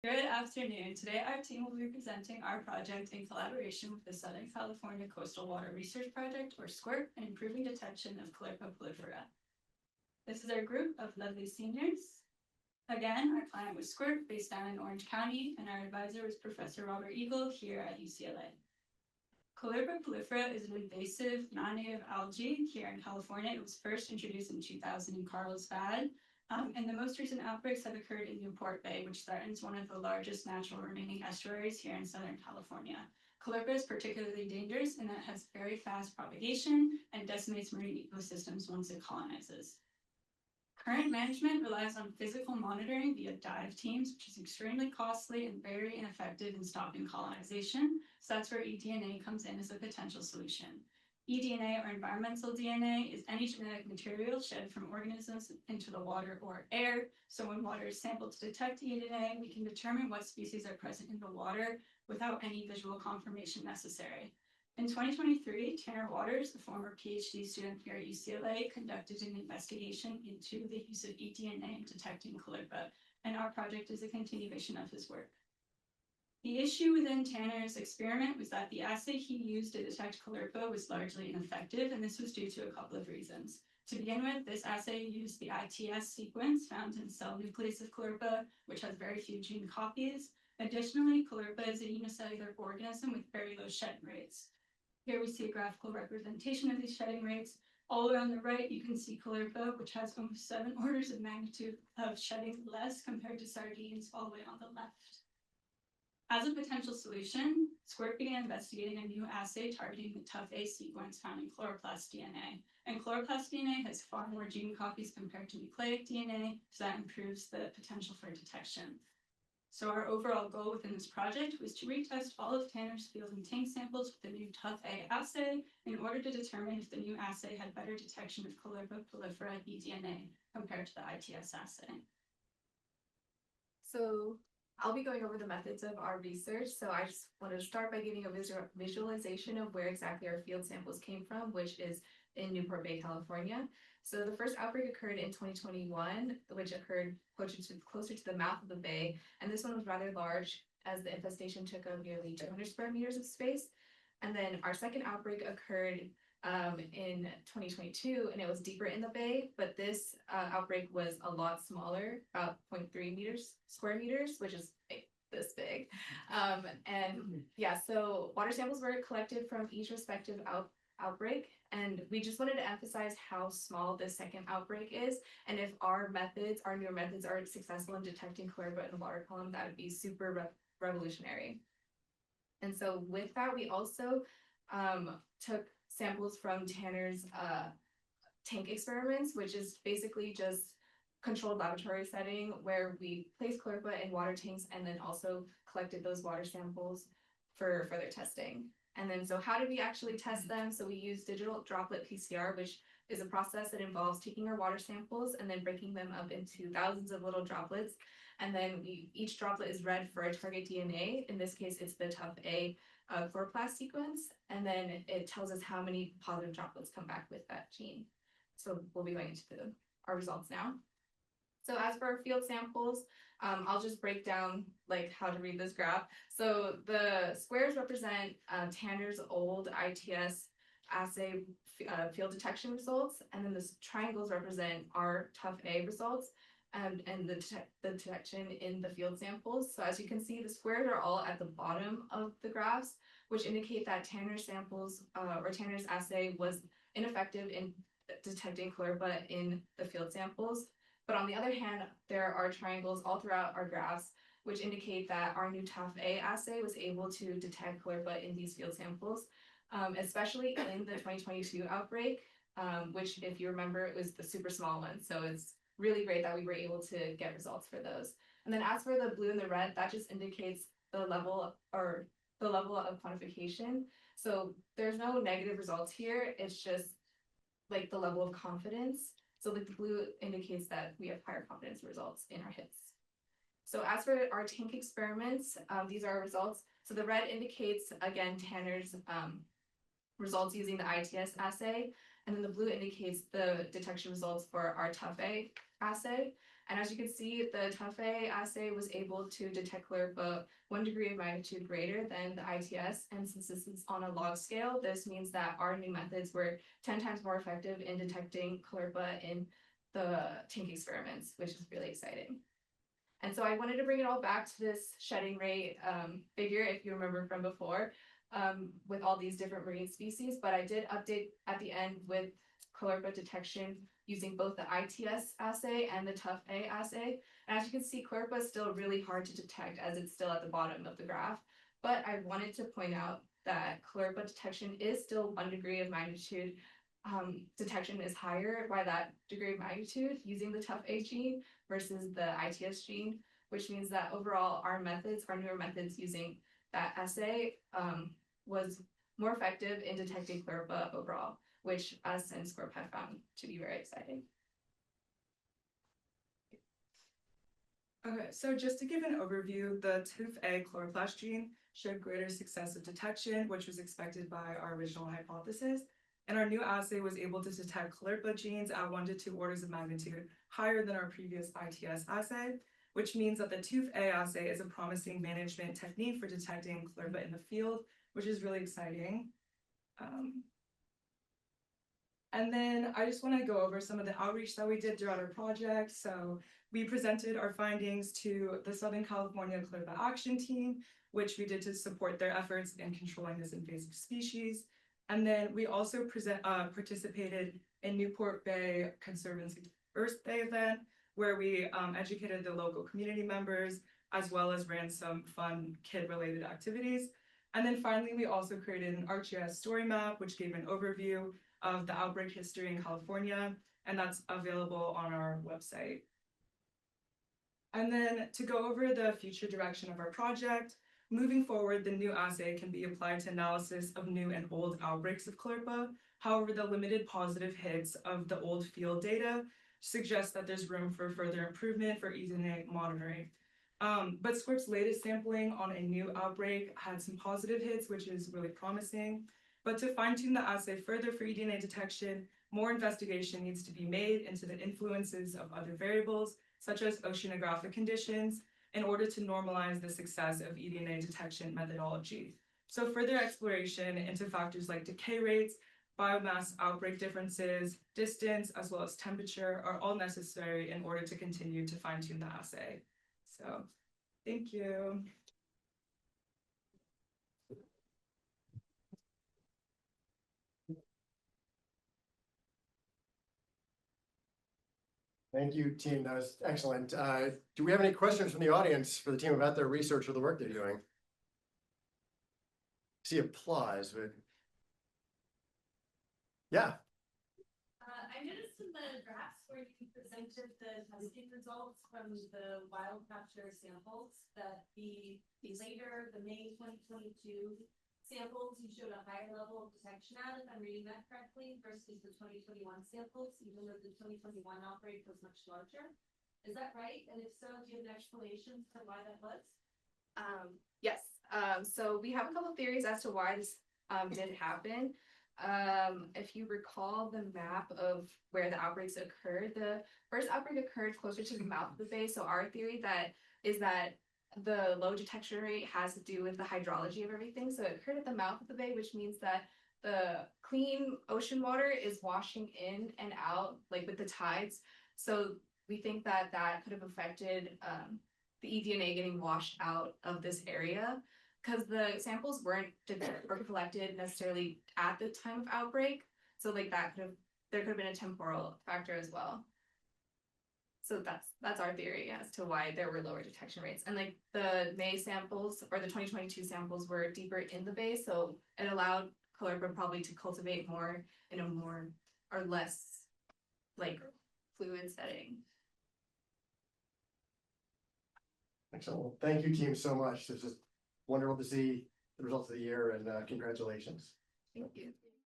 Good afternoon. Today, our team will be presenting our project in collaboration with the Southern California Coastal Water Research Project, or SCWRP, and improving detection of Caulerpa prolifera. This is our group of lovely seniors. Again, our client was SCWRP, based down in Orange County, and our advisor was Professor Robert Eagle here at UCLA. Caulerpa prolifera is an invasive, non-native algae here in California. It was first introduced in 2000 in Carlsbad. And the most recent outbreaks have occurred in Newport Bay, which threatens one of the largest natural remaining estuaries here in Southern California. Caulerpa is particularly dangerous in that it has very fast propagation and decimates marine ecosystems once it colonizes. Current management relies on physical monitoring via dive teams, which is extremely costly and very ineffective in stopping colonization. So that's where eDNA comes in as a potential solution. eDNA, or environmental DNA, is any genetic material shed from organisms into the water or air. So when water is sampled to detect eDNA, we can determine what species are present in the water without any visual confirmation necessary. In 2023, Tanner Waters, a former PhD student here at UCLA, conducted an investigation into the use of eDNA in detecting Caulerpa, and our project is a continuation of his work. The issue within Tanner's experiment was that the assay he used to detect Caulerpa was largely ineffective, and this was due to a couple of reasons. To begin with, this assay used the ITS sequence found in cell nucleus of Caulerpa, which has very few gene copies. Additionally, Caulerpa is a unicellular organism with very low shedding rates. Here we see a graphical representation of these shedding rates. All around the right, you can see Caulerpa, which has almost 7 orders of magnitude of shedding less compared to sardines all the way on the left. As a potential solution, SCWRP began investigating a new assay targeting the TUF-A sequence found in chloroplast DNA. And chloroplast DNA has far more gene copies compared to nucleic DNA, so that improves the potential for detection. So our overall goal within this project was to retest all of Tanner's field and tank samples with the new TUF-A assay in order to determine if the new assay had better detection of Caulerpa prolifera eDNA compared to the ITS assay. So I'll be going over the methods of our research. So I just wanted to start by giving a visualization of where exactly our field samples came from, which is in Newport Bay, California. So the first outbreak occurred in 2021, which occurred closer to the mouth of the bay. And this one was rather large, as the infestation took up nearly 200 square meters of space. And then our second outbreak occurred in 2022, and it was deeper in the bay, but this outbreak was a lot smaller, about 0.3 square meters, which is this big. And yeah, so water samples were collected from each respective outbreak, and we just wanted to emphasize how small this second outbreak is, and if our newer methods are successful in detecting Caulerpa in the water column, that would be super revolutionary. And so with that, we also took samples from Tanner's tank experiments, which is basically just controlled laboratory setting where we placed Caulerpa in water tanks and then also collected those water samples for further testing. And then, so how did we actually test them? So we used digital droplet PCR, which is a process that involves taking our water samples and then breaking them up into thousands of little droplets. And then each droplet is read for a target DNA. In this case, it's the TUF-A chloroplast sequence. And then it tells us how many positive droplets come back with that gene. So we'll be going into our results now. So as for our field samples, I'll just break down like how to read this graph. So the squares represent Tanner's old ITS assay field detection results, and then the triangles represent our TUF-A results and the detection in the field samples. So as you can see, the squares are all at the bottom of the graphs, which indicate that Tanner's samples or Tanner's assay was ineffective in detecting Caulerpa in the field samples. But on the other hand, there are triangles all throughout our graphs, which indicate that our new TUF-A assay was able to detect Caulerpa in these field samples, especially in the 2022 outbreak, which, if you remember, it was the super small one. So it's really great that we were able to get results for those. And then as for the blue and the red, that just indicates the level of quantification. So there's no negative results here. It's just like the level of confidence. So the blue indicates that we have higher confidence results in our hits. So as for our tank experiments, these are our results. So the red indicates, again, Tanner's results using the ITS assay. And then the blue indicates the detection results for our TUF-A assay. And as you can see, the TUFA assay was able to detect chlorpa 1 degree of magnitude greater than the ITS. And since this is on a log scale, this means that our new methods were 10 times more effective in detecting chlorpa in the tank experiments, which is really exciting. And so I wanted to bring it all back to this shedding rate figure, if you remember from before, with all these different marine species, but I did update at the end with chlorpa detection using both the ITS assay and the TUFA assay. And as you can see, chlorpa is still really hard to detect as it's still at the bottom of the graph. But I wanted to point out that chlorpa detection is still 1 degree of magnitude. Detection is higher by that degree of magnitude using the TUFA gene versus the ITS gene, which means that overall our newer methods using that assay was more effective in detecting chlorpa overall, which us and SCCWRP have found to be very exciting. Okay, so just to give an overview, the TUFA chloroplast gene showed greater success of detection, which was expected by our original hypothesis. And our new assay was able to detect chlorpa genes at 1 to 2 orders of magnitude higher than our previous ITS assay, which means that the TUFA assay is a promising management technique for detecting chlorpa in the field, which is really exciting. And then I just want to go over some of the outreach that we did throughout our project. So we presented our findings to the Southern California Chlorpa Action Team, which we did to support their efforts in controlling this invasive species. And then we also participated in Newport Bay Conservancy Earth Day event, where we educated the local community members, as well as ran some fun kid-related activities. And then finally, we also created an ArcGIS story map, which gave an overview of the outbreak history in California, and that's available on our website. And then to go over the future direction of our project, moving forward, the new assay can be applied to analysis of new and old outbreaks of chlorpa. However, the limited positive hits of the old field data suggest that there's room for further improvement for eDNA monitoring. But SCCWRP's latest sampling on a new outbreak had some positive hits, which is really promising. But to fine-tune the assay further for eDNA detection, more investigation needs to be made into the influences of other variables, such as oceanographic conditions, in order to normalize the success of eDNA detection methodology. So further exploration into factors like decay rates, biomass outbreak differences, distance, as well as temperature are all necessary in order to continue to fine-tune the assay. So, thank you. Thank you, team. That was excellent. Do we have any questions from the audience for the team about their research or the work they're doing? See applause, but yeah. I noticed in the graphs where you presented the testing results from the wild capture samples that the May 2022 samples, you showed a higher level of detection at, if I'm reading that correctly, versus the 2021 samples, even though the 2021 outbreak was much larger. Is that right? And if so, do you have an explanation for why that was? Yes. So we have a couple of theories as to why this did happen. If you recall the map of where the outbreaks occurred, the first outbreak occurred closer to the mouth of the bay. So our theory is that the low detection rate has to do with the hydrology of everything. So it occurred at the mouth of the bay, which means that the clean ocean water is washing in and out, like with the tides. So we think that that could have affected the eDNA getting washed out of this area, because the samples weren't collected necessarily at the time of outbreak. So like there could have been a temporal factor as well. So that's our theory as to why there were lower detection rates. And like the May samples or the 2022 samples were deeper in the bay, so it allowed chlorpa probably to cultivate more in a more or less like fluid setting. Excellent. Well, thank you, team, so much. It's just wonderful to see the results of the year, and congratulations. Thank you.